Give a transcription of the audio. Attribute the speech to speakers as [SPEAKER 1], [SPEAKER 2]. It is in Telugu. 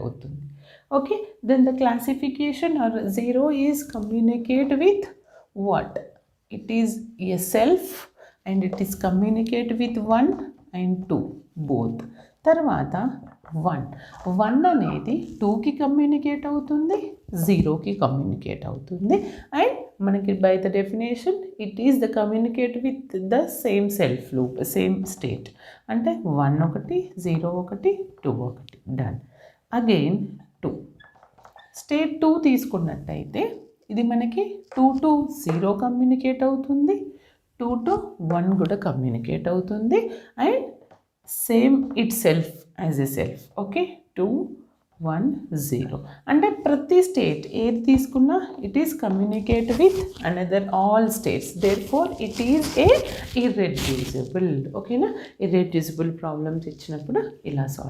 [SPEAKER 1] అవుతుంది. Okay, then the classification are zero is communicate with what? It is a self and it is communicate with 1 and 2 both. తర్వాత 1 అనేది 2కి కమ్యూనికేట్ అవుతుంది, 0కి కమ్యూనికేట్ అవుతుంది. అండ్ మనకి by the definition it is the communicate with the same self loop, same state. అంటే 1 ఒకటి, 0 ఒకటి, 2 ఒకటి. డన్. అగైన్ 2 స్టేట్ 2 తీసుకున్నట్టయితే ఇది మనకి 2 to 0 కమ్యూనికేట్ అవుతుంది, 2 to 1 కూడా కమ్యూనికేట్ అవుతుంది. And same itself as a self. Okay, 2 1 0 అంటే ప్రతి స్టేట్ ఏది తీసుకున్నా it is communicate with another all states. Therefore it is a irreducible. ఓకేనా, ఇర్రెడ్యూసిబుల్ ప్రాబ్లమ్స్ ఇచ్చినప్పుడు ఇలా సాల్వ్